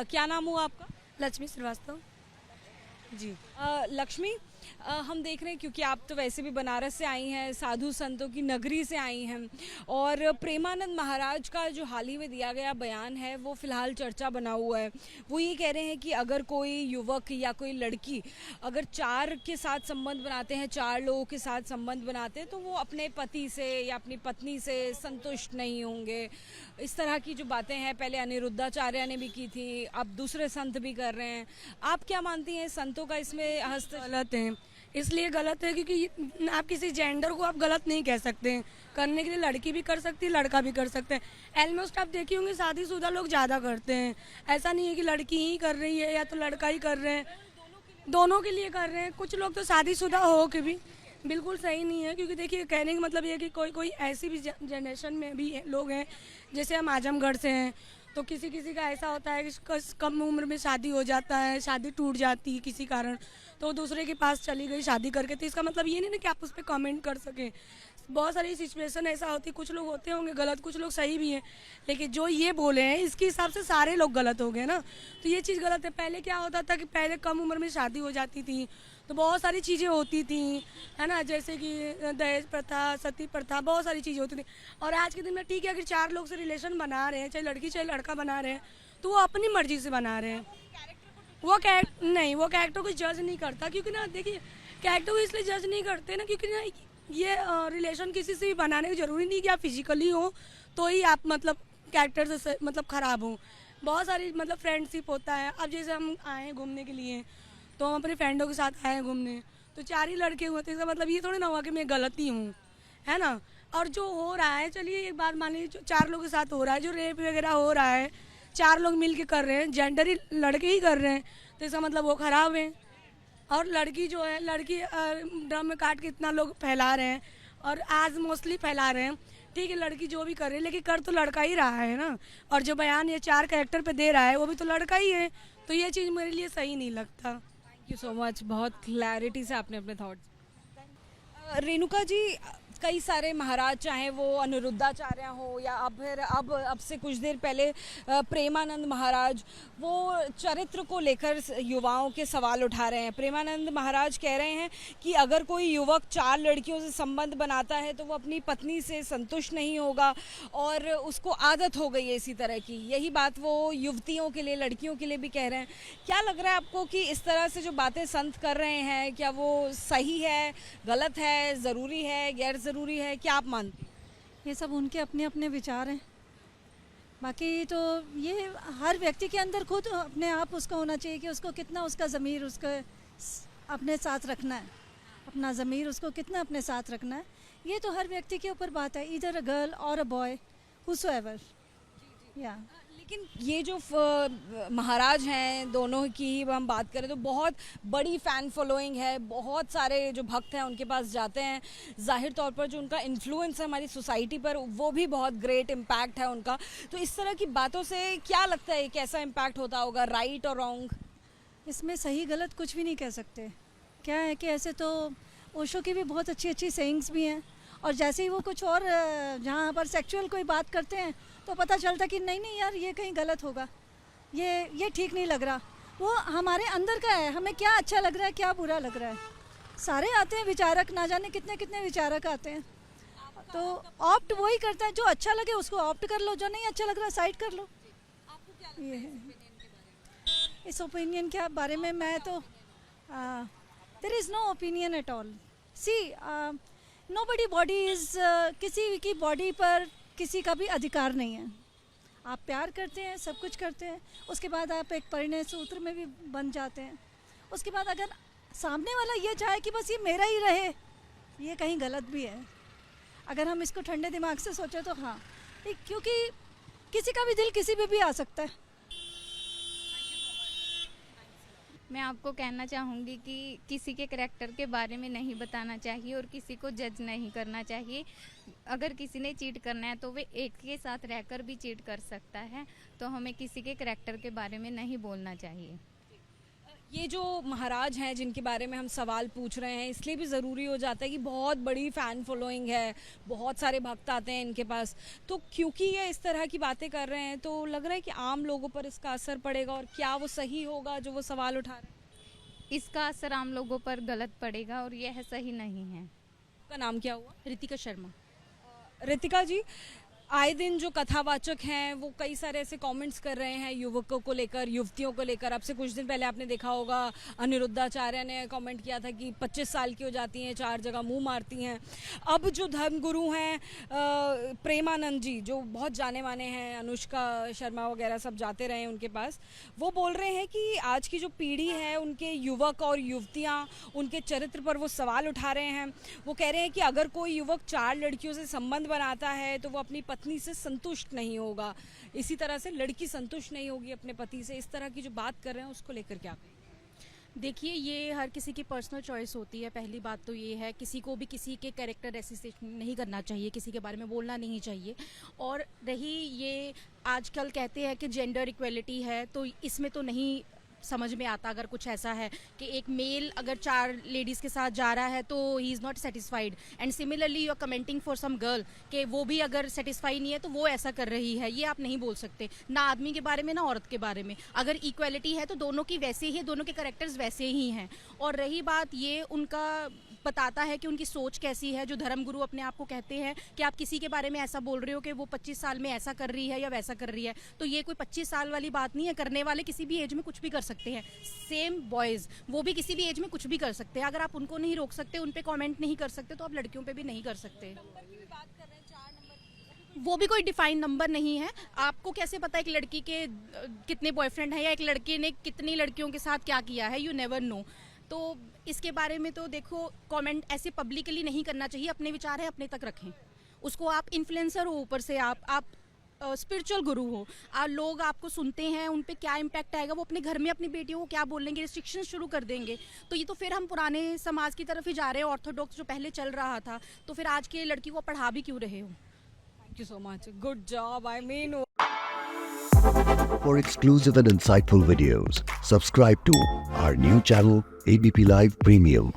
क्या नाम हुआ आपका? लक्ष्मी श्रीवास्तव जी। लक्ष्मी, हम देख रहे हैं क्योंकि आप तो वैसे भी बनारस से आई हैं, साधु संतों की नगरी से आई हैं, और प्रेमानंद महाराज का जो हाल ही में दिया गया बयान है वो फ़िलहाल चर्चा बना हुआ है। वो ये कह रहे हैं कि अगर कोई युवक या कोई लड़की अगर 4 के साथ संबंध बनाते हैं, 4 लोगों के साथ संबंध बनाते हैं, तो वो अपने पति से या अपनी पत्नी से संतुष्ट नहीं होंगे। इस तरह की जो बातें हैं पहले अनिरुद्धाचार्य ने भी की थी, अब दूसरे संत भी कर रहे हैं। आप क्या मानती हैं, संतों का इसमें गलत है, इसलिए गलत है क्योंकि आप किसी जेंडर को आप गलत नहीं कह सकते हैं। करने के लिए लड़की भी कर सकती है, लड़का भी कर सकते हैं। ऑलमोस्ट आप देखे होंगे शादीशुदा लोग ज़्यादा करते हैं। ऐसा नहीं है कि लड़की ही कर रही है या तो लड़का ही कर रहे हैं, दोनों के लिए कर रहे हैं। कुछ लोग तो शादीशुदा हो के भी बिल्कुल सही नहीं है, क्योंकि देखिए कहने का मतलब ये है कि कोई कोई ऐसी भी जनरेशन में भी लोग हैं, जैसे हम आजमगढ़ से हैं, तो किसी किसी का ऐसा होता है कि कम उम्र में शादी हो जाता है, शादी टूट जाती है किसी कारण, तो दूसरे के पास चली गई शादी करके। तो इसका मतलब ये नहीं ना कि आप उस पर कमेंट कर सकें। बहुत सारी सिचुएशन ऐसा होती है, कुछ लोग होते होंगे गलत, कुछ लोग सही भी हैं, लेकिन जो ये बोले हैं इसके हिसाब से सारे लोग गलत हो गए ना, तो ये चीज़ गलत है। पहले क्या होता था कि पहले कम उम्र में शादी हो जाती थी तो बहुत सारी चीज़ें होती थी, है ना, जैसे कि दहेज प्रथा, सती प्रथा, बहुत सारी चीज़ें होती थी। और आज के दिन में ठीक है, अगर 4 लोग से रिलेशन बना रहे हैं, चाहे लड़की चाहे लड़का बना रहे हैं, तो वो अपनी मर्जी से बना रहे हैं। वो कैरेक्टर को जज नहीं करता, क्योंकि ना देखिए कैरेक्टर को इसलिए जज नहीं करते ना, क्योंकि ना ये रिलेशन किसी से भी बनाने की जरूरी नहीं कि आप फिजिकली हो तो ही आप मतलब कैरेक्टर से मतलब ख़राब हो। बहुत सारी मतलब फ्रेंडशिप होता है। अब जैसे हम आए हैं घूमने के लिए, तो हम अपने फ्रेंडों के साथ आए हैं घूमने, तो 4 ही लड़के हुए थे, इसका मतलब ये थोड़ी ना हुआ कि मैं गलती हूँ, है ना। और जो हो रहा है, चलिए एक बात मान लीजिए, 4 लोगों के साथ हो रहा है, जो रेप वगैरह हो रहा है 4 लोग मिल के कर रहे हैं, जेंडर ही लड़के ही कर रहे हैं, तो इसका मतलब वो ख़राब है। और लड़की जो है, लड़की ड्रम में काट के इतना लोग फैला रहे हैं, और आज मोस्टली फैला रहे हैं। ठीक है, लड़की जो भी कर रही है, लेकिन कर तो लड़का ही रहा है ना। और जो बयान ये 4 कैरेक्टर पे दे रहा है वो भी तो लड़का ही है, तो ये चीज़ मेरे लिए सही नहीं लगता। थैंक यू सो मच, बहुत क्लैरिटी से आपने अपने थॉट्स। रेणुका जी, कई सारे महाराज, चाहे वो अनिरुद्धाचार्य हो या अब से कुछ देर पहले प्रेमानंद महाराज, वो चरित्र को लेकर युवाओं के सवाल उठा रहे हैं। प्रेमानंद महाराज कह रहे हैं कि अगर कोई युवक 4 लड़कियों से संबंध बनाता है तो वो अपनी पत्नी से संतुष्ट नहीं होगा और उसको आदत हो गई है इसी तरह की। यही बात वो युवतियों के लिए, लड़कियों के लिए भी कह रहे हैं। क्या लग रहा है आपको कि इस तरह से जो बातें संत कर रहे हैं, क्या वो सही है, गलत है, ज़रूरी है, गैर ज़रूरी है? क्या आप मानती हैं? ये सब उनके अपने अपने विचार हैं। बाकी तो ये हर व्यक्ति के अंदर खुद अपने आप उसको होना चाहिए कि उसको कितना उसका ज़मीर उसको अपने साथ रखना है, अपना ज़मीर उसको कितना अपने साथ रखना है। ये तो हर व्यक्ति के ऊपर बात है, इधर अ गर्ल और अ बॉय, हुसोएवर। या लेकिन ये जो महाराज हैं, दोनों की ही हम बात करें तो बहुत बड़ी फ़ैन फॉलोइंग है, बहुत सारे जो भक्त हैं उनके पास जाते हैं। ज़ाहिर तौर पर जो उनका इन्फ्लुएंस है हमारी सोसाइटी पर, वो भी बहुत ग्रेट इम्पैक्ट है उनका। तो इस तरह की बातों से क्या लगता है, कैसा इम्पैक्ट होता होगा, राइट और रॉन्ग? इसमें सही गलत कुछ भी नहीं कह सकते। क्या है कि ऐसे तो ओशो की भी बहुत अच्छी अच्छी सेइंग्स भी हैं, और जैसे ही वो कुछ और जहाँ पर सेक्सुअल कोई बात करते हैं तो पता चलता कि नहीं नहीं यार, ये कहीं गलत होगा, ये ठीक नहीं लग रहा। वो हमारे अंदर का है, हमें क्या अच्छा लग रहा है, क्या बुरा लग रहा है। सारे आते हैं विचारक, ना जाने कितने कितने विचारक आते हैं, तो ऑप्ट वही करता है, जो अच्छा लगे उसको ऑप्ट कर लो, जो नहीं अच्छा लग रहा साइड कर लो। ये है इस ओपिनियन के बारे में। मैं तो there is no opinion at all. See nobody body is, किसी की बॉडी पर किसी का भी अधिकार नहीं है। आप प्यार करते हैं, सब कुछ करते हैं, उसके बाद आप एक परिणय सूत्र में भी बन जाते हैं। उसके बाद अगर सामने वाला ये चाहे कि बस ये मेरा ही रहे, ये कहीं गलत भी है। अगर हम इसको ठंडे दिमाग से सोचें तो हाँ, क्योंकि किसी का भी दिल किसी पे भी आ सकता है। मैं आपको कहना चाहूँगी कि किसी के करैक्टर के बारे में नहीं बताना चाहिए और किसी को जज नहीं करना चाहिए। अगर किसी ने चीट करना है तो वे एक के साथ रहकर भी चीट कर सकता है, तो हमें किसी के करैक्टर के बारे में नहीं बोलना चाहिए। ये जो महाराज हैं जिनके बारे में हम सवाल पूछ रहे हैं, इसलिए भी ज़रूरी हो जाता है कि बहुत बड़ी फ़ैन फॉलोइंग है, बहुत सारे भक्त आते हैं इनके पास, तो क्योंकि ये इस तरह की बातें कर रहे हैं तो लग रहा है कि आम लोगों पर इसका असर पड़ेगा, और क्या वो सही होगा जो वो सवाल उठा रहे हैं? इसका असर आम लोगों पर गलत पड़ेगा और यह सही नहीं है। आपका नाम क्या हुआ? रितिका शर्मा। रितिका जी, आए दिन जो कथावाचक हैं वो कई सारे ऐसे कमेंट्स कर रहे हैं युवकों को लेकर, युवतियों को लेकर। अब से कुछ दिन पहले आपने देखा होगा अनिरुद्धाचार्य ने कमेंट किया था कि 25 साल की हो जाती हैं, 4 जगह मुंह मारती हैं। अब जो धर्मगुरु हैं प्रेमानंद जी, जो बहुत जाने माने हैं, अनुष्का शर्मा वगैरह सब जाते रहे हैं उनके पास, वो बोल रहे हैं कि आज की जो पीढ़ी है उनके युवक और युवतियाँ उनके चरित्र पर वो सवाल उठा रहे हैं। वो कह रहे हैं कि अगर कोई युवक 4 लड़कियों से संबंध बनाता है तो वो अपनी पत्नी से संतुष्ट नहीं होगा, इसी तरह से लड़की संतुष्ट नहीं होगी अपने पति से। इस तरह की जो बात कर रहे हैं उसको लेकर क्या कहें? देखिए, ये हर किसी की पर्सनल चॉइस होती है। पहली बात तो ये है, किसी को भी किसी के कैरेक्टर एसिसेशन नहीं करना चाहिए, किसी के बारे में बोलना नहीं चाहिए। और रही ये आजकल कहते हैं कि जेंडर इक्वलिटी है, तो इसमें तो नहीं समझ में आता। अगर कुछ ऐसा है कि एक मेल अगर 4 लेडीज़ के साथ जा रहा है तो he is not satisfied, and similarly you are commenting for some girl कि वो भी अगर सेटिस्फाई नहीं है तो वो ऐसा कर रही है, ये आप नहीं बोल सकते, ना आदमी के बारे में ना औरत के बारे में। अगर इक्वलिटी है तो दोनों की वैसे ही, दोनों के कैरेक्टर्स वैसे ही हैं। और रही बात, ये उनका बताता है कि उनकी सोच कैसी है। जो धर्मगुरु अपने आप को कहते हैं कि आप किसी के बारे में ऐसा बोल रहे हो कि वो 25 साल में ऐसा कर रही है या वैसा कर रही है, तो ये कोई 25 साल वाली बात नहीं है। करने वाले किसी भी एज में कुछ भी कर सकते हैं। सेम बॉयज़, वो भी किसी भी एज में कुछ भी कर सकते हैं। अगर आप उनको नहीं रोक सकते, उन पे कमेंट नहीं कर सकते, तो आप लड़कियों पे भी नहीं कर सकते। वो भी कोई डिफाइन नंबर नहीं है। आपको कैसे पता है एक लड़की के कितने बॉयफ्रेंड हैं या एक लड़के ने कितनी लड़कियों के साथ क्या किया है? You never know. तो इसके बारे में तो देखो, कमेंट ऐसे पब्लिकली नहीं करना चाहिए। अपने विचार है अपने तक रखें। उसको आप इन्फ्लुएंसर हो, ऊपर से आप स्पिरिचुअल गुरु हो, लोग आपको सुनते हैं, उन पे क्या इम्पैक्ट आएगा, वो अपने घर में अपनी बेटियों को क्या बोलेंगे, रिस्ट्रिक्शन शुरू कर देंगे। तो ये तो फिर हम पुराने समाज की तरफ ही जा रहे हैं, ऑर्थोडॉक्स जो पहले चल रहा था। तो फिर आज के लड़की को पढ़ा भी क्यों रहे हो? Thank you so much, good job. I mean, For exclusive and insightful videos, subscribe to our new channel ABP Live Premium.